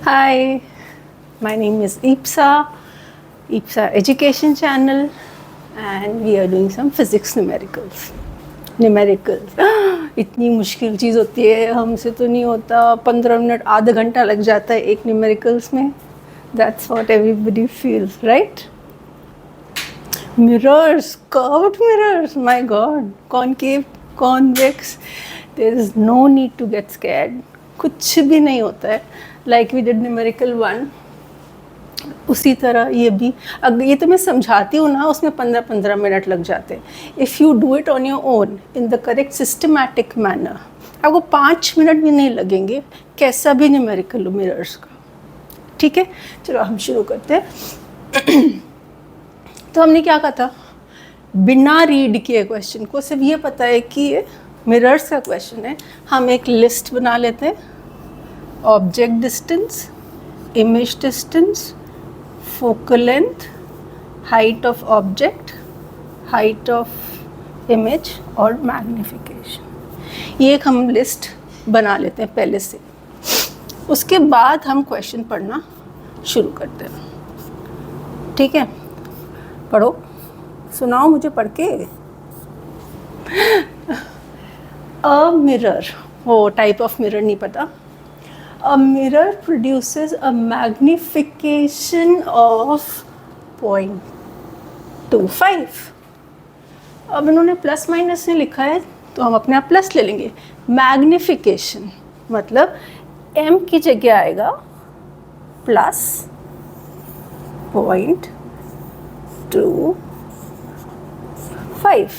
Hi, my name is Ipsa Education Channel, and we are doing some physics numericals. इतनी मुश्किल चीज़ होती है, हमसे तो नहीं होता. 15 मिनट आधा घंटा लग जाता है एक न्यूमेरिकल्स में. That's what everybody feels, right? Mirrors, curved mirrors, my God, concave, convex. There is no need to get scared. कुछ भी नहीं होता है. Like we did numerical 1, उसी तरह ये भी. अगर ये तो मैं समझाती हूँ ना, उसमें 15-15 मिनट लग जाते हैं. If you do it on your own in the correct systematic manner, आपको 5 मिनट भी नहीं लगेंगे, कैसा भी न्यूमेरिकल मिरर्स का. ठीक है, चलो हम शुरू करते हैं. तो हमने क्या कहा था, बिना रीड किए क्वेश्चन को, सिर्फ ये पता है कि ये मिरर्स का क्वेश्चन है. हम एक लिस्ट बना लेते हैं. Object distance, image distance, focal length, height of object, height of image और मैग्नीफिकेशन. ये एक हम लिस्ट बना लेते हैं पहले से. उसके बाद हम क्वेश्चन पढ़ना शुरू करते हैं. ठीक है, पढ़ो, सुनाओ मुझे पढ़ के. अ मिरर, वो टाइप ऑफ मिरर नहीं पता. A mirror produces a magnification of 0.25. अब इन्होंने प्लस माइनस नहीं लिखा है तो हम अपने आप प्लस ले लेंगे. मैग्निफिकेशन मतलब m की जगह आएगा प्लस 0.25.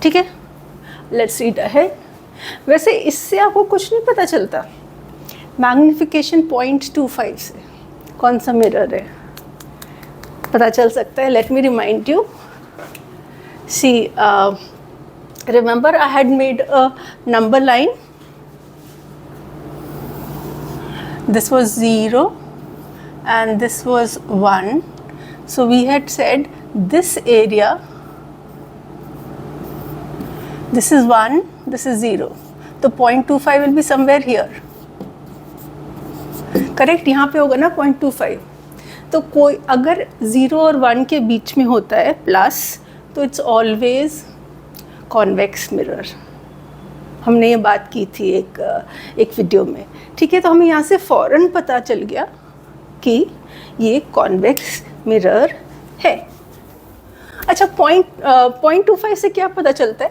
ठीक है, लेट्स रीड अहेड. वैसे इससे आपको कुछ नहीं पता चलता. मैग्निफिकेशन 0.25 से कौन सा मिरर है पता चल सकता है. Let me remind you. See, remember I had made a number line. This was 0 and this was 1. So we had said this area, this is 1, this is 0. तो 0.25 will be somewhere here. Correct, यहाँ पे होगा ना 0.25. तो कोई अगर 0 और 1 के बीच में होता है प्लस, तो इट्स ऑलवेज कॉन्वेक्स मिरर. हमने ये बात की थी एक वीडियो में. ठीक है, तो हमें यहाँ से फ़ौरन पता चल गया कि ये कॉन्वेक्स मिरर है. अच्छा, 0.25 से क्या पता चलता है?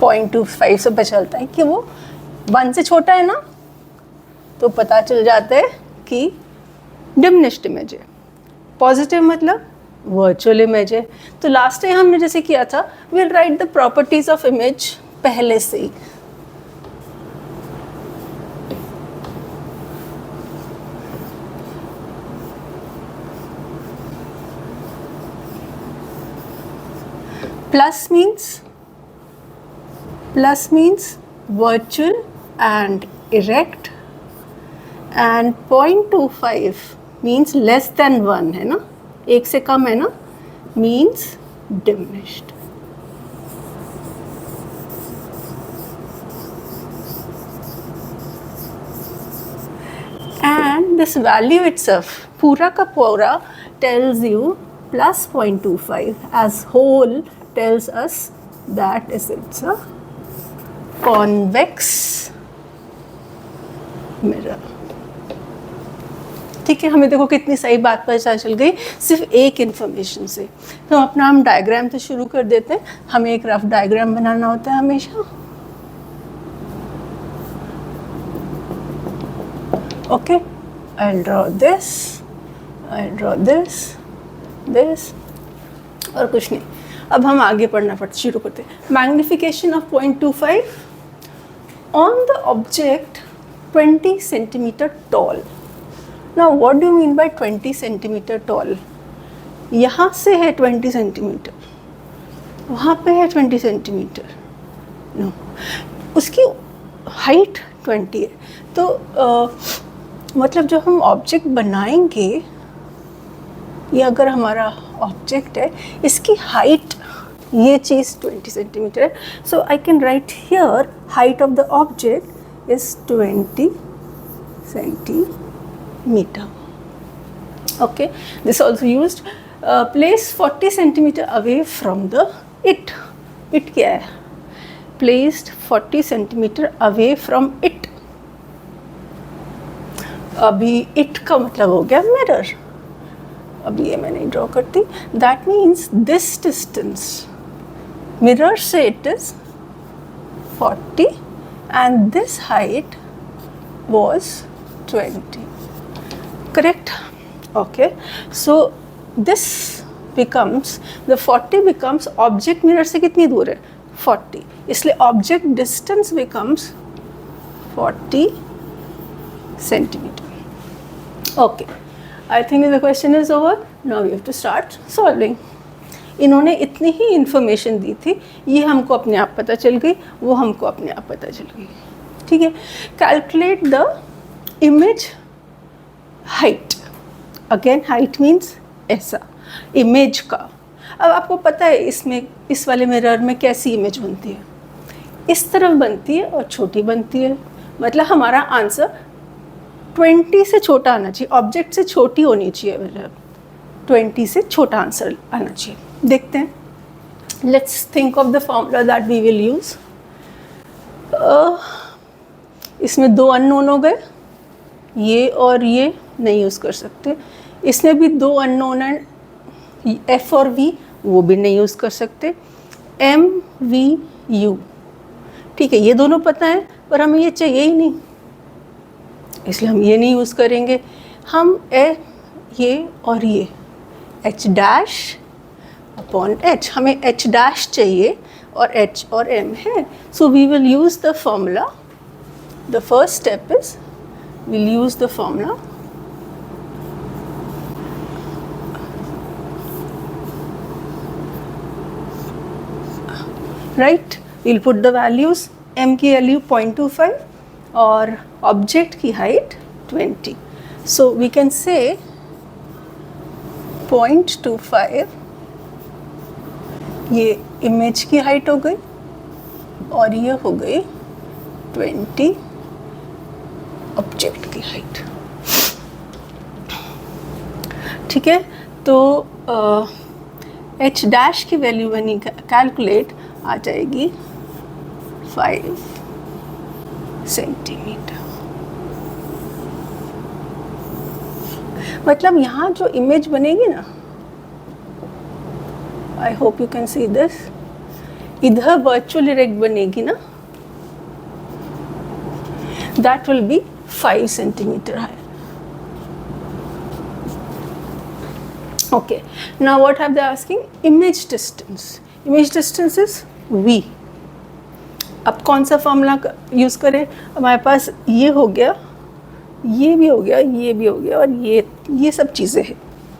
0.25 से पता चलता है कि वो 1 से छोटा है ना, तो पता चल जाता है कि डिमिनिश्ड इमेज है. पॉजिटिव मतलब वर्चुअल इमेज है. तो लास्ट टाइम हमने जैसे किया था, will write the properties of image पहले से ही. Plus means virtual and erect, and 0.25 means less than 1 है ना, 1 से कम है ना, means diminished. And this value itself, पूरा का पूरा tells you plus 0.25 as whole tells us that it's a convex mirror. ठीक है, हमें देखो कितनी सही बात पता चल गई सिर्फ एक इन्फॉर्मेशन से. तो अपना हम डायग्राम तो शुरू कर देते हैं. हमें एक रफ डायग्राम बनाना होता है हमेशा. Okay, I'll draw this, I'll draw this, और कुछ नहीं. अब हम आगे पढ़ना शुरू करते हैं. Magnification of 0.25 on the object 20 centimetre toll. Now what do you mean by 20 centimetre toll? यहाँ से है 20 सेंटीमीटर, वहाँ पे है 20 सेंटीमीटर. नो, उसकी हाइट 20 है. तो मतलब जो हम ऑब्जेक्ट बनाएंगे, ये अगर हमारा ऑब्जेक्ट है, इसकी हाइट, ये चीज़ 20 सेंटीमीटर है. So I can write here height of the object is 20 centimeter. Okay, this also used. Place 40 centimeter away from the it. It क्या है? Placed 40 centimeter away from it. अभी it का मतलब हो गया mirror. अभी ये मैं नहीं ड्रॉ करती. That means this distance. Mirror से it is 40 and this height was 20. Correct? Okay. So this becomes, the 40 becomes object mirror से कितनी दूर है? 40. इसलिए object distance becomes 40 centimeter. Okay. I think the question is over. Now we have to start solving. इन्होंने इतनी ही information दी थी, ये हमको अपने आप पता चल गई, वो हमको अपने आप पता चल गई. ठीक है. Calculate the image height. Again height means ऐसा इमेज का. अब आपको पता है इसमें, इस वाले मिरर में कैसी इमेज बनती है? इस तरफ बनती है और छोटी बनती है. मतलब हमारा आंसर 20 से छोटा आना चाहिए, ऑब्जेक्ट से छोटी होनी चाहिए. मतलब 20 से छोटा आंसर आना चाहिए. देखते हैं. Let's think of the formula that we will use. इसमें 2 अननोन हो गए, ये और ये नहीं यूज़ कर सकते. इसमें भी 2 अननोन है, एफ और वी, वो भी नहीं यूज़ कर सकते. एम वी यू, ठीक है, ये दोनों पता है पर हमें ये चाहिए ही नहीं, इसलिए हम ये नहीं यूज़ करेंगे. हम ये और ये एच डैश अपॉन एच, हमें एच डैश चाहिए और एच और एम है. So we will use the formula. The first step is we'll use the formula. Right, we'll put the values. M की वैल्यू 0.25 और ऑब्जेक्ट की height 20. So we can say 0.25 ये image की height हो गई और ये हो गई 20 ऑब्जेक्ट की हाइट. ठीक है. तो एच डैश की वैल्यू बनी कैलकुलेट आ जाएगी 5 सेंटीमीटर. मतलब यहाँ जो इमेज बनेगी ना, I hope you can see this, इधर वर्चुअल इरेक्ट बनेगी ना, that will be 5 centimeter high. Okay, now what have they asking? Image distance. Image distance is v. अब कौन सा फॉर्मूला यूज़ करें? हमारे पास ये हो गया, ये भी हो गया, ये भी हो गया और ये सब चीज़ें हैं.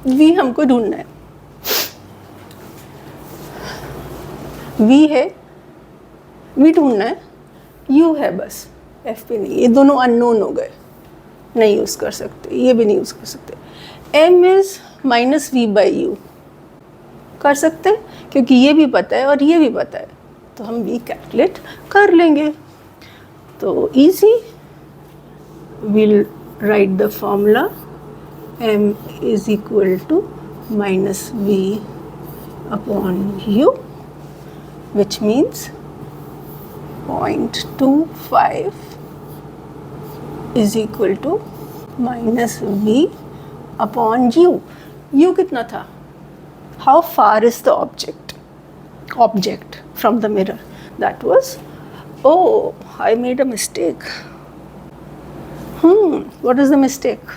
v हमको ढूंढना है. v है, v ढूंढना है, u है बस, एफ पे नहीं. ये दोनों अननोन हो गए, नहीं यूज़ कर सकते, ये भी नहीं यूज़ कर सकते. M is minus V by U कर सकते हैं क्योंकि ये भी पता है और ये भी पता है, तो हम वी कैलकुलेट कर लेंगे. तो easy, will write the formula. M is equal to minus V upon U, which means 0.25 is equal to minus v upon u. u कितना था? How far is the object from the mirror? That was, oh, I made a mistake. What is the mistake?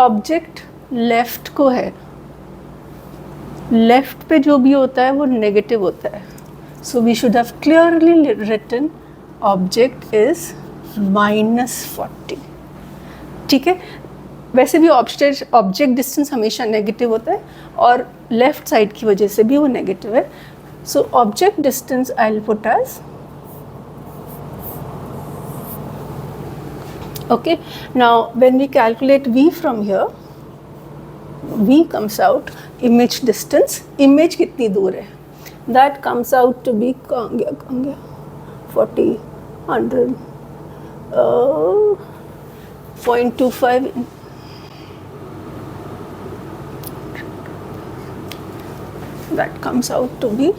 Object left को है, left पे जो भी होता है वो negative होता है. So we should have clearly written object is -40. ठीक है. वैसे भी ऑब्जेक्ट डिस्टेंस हमेशा नेगेटिव होता है और लेफ्ट साइड की वजह से भी वो नेगेटिव है. So object distance I will put as, okay, now when we calculate v from here, v comes out image distance. image कितनी दूर है? that comes out to be कहाँ गया 40 100 0.25 that comes out to be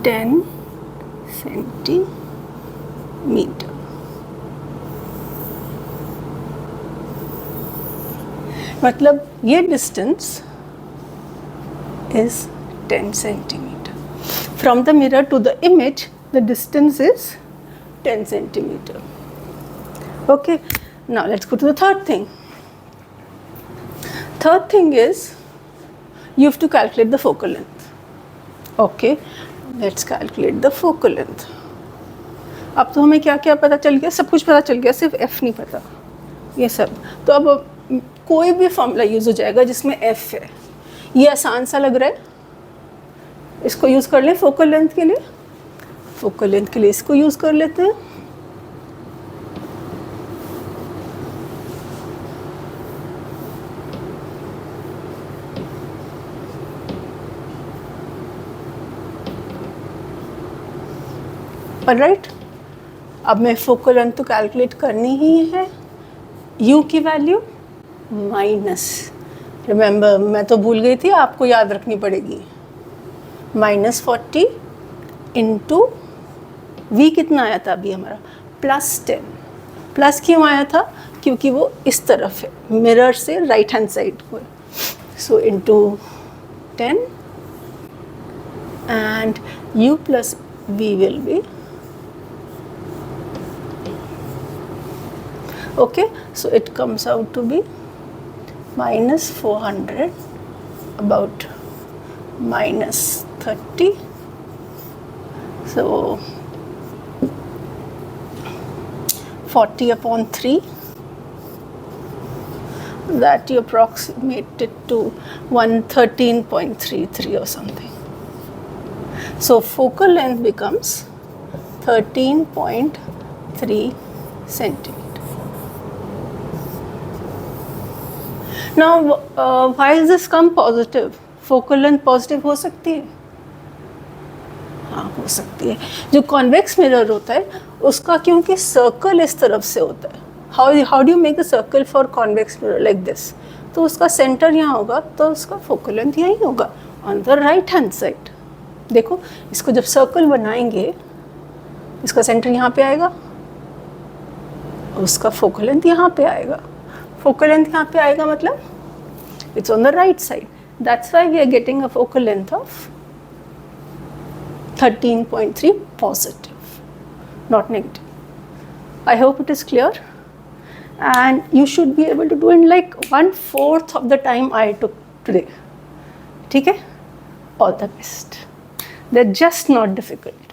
10 centimeter. मतलब ये distance is 10 centimeter. From the mirror to the image, the distance is 10 centimeter. Okay, now let's go to the third thing. Third thing is you have to calculate the focal length. Okay, let's calculate the focal length. अब तो हमें क्या क्या पता चल गया, सब कुछ पता चल गया, सिर्फ f नहीं पता, ये सब. तो अब कोई भी फॉर्मूला यूज़ हो जाएगा जिसमें f है. ये आसान सा लग रहा है, इसको यूज़ कर लें फोकल लेंथ के लिए. फोकल लेंथ के लिए इसको यूज़ कर लेते हैं. राइट, अब मैं फोकल लेंथ तो कैलकुलेट करनी ही है. u की वैल्यू माइनस, रिमेंबर मैं तो भूल गई थी, आपको याद रखनी पड़ेगी, -40 इंटू v कितना आया था अभी हमारा, +10. प्लस क्यों आया था, क्योंकि वो इस तरफ है, मिरर से राइट हैंड साइड को. So into 10 and u plus v will be okay. So it comes out to be -400 about -30. So 40 upon 3, that you approximate it to 113.33 or something. So focal length becomes 13.3 centimeters. Now, why is this come positive? Focal length positive हो सकती है, हाँ हो सकती है. जो convex mirror होता है उसका, क्योंकि सर्कल इस तरफ से होता है, how do you make a circle for convex mirror like this, तो उसका सेंटर यहाँ होगा, तो उसका फोकल लेंथ यहीं होगा on the right hand side. देखो इसको जब सर्कल बनाएंगे, इसका सेंटर यहाँ पे आएगा, उसका फोकल लेंथ यहाँ पे आएगा. फोकल लेंथ यहाँ पे आएगा मतलब it's on the right side. That's why we are getting a focal length of 13.3 positive, not negative. I hope it is clear, and you should be able to do it in like 1/4 of the time I took today. ठीक है? All the best. They're just not difficult.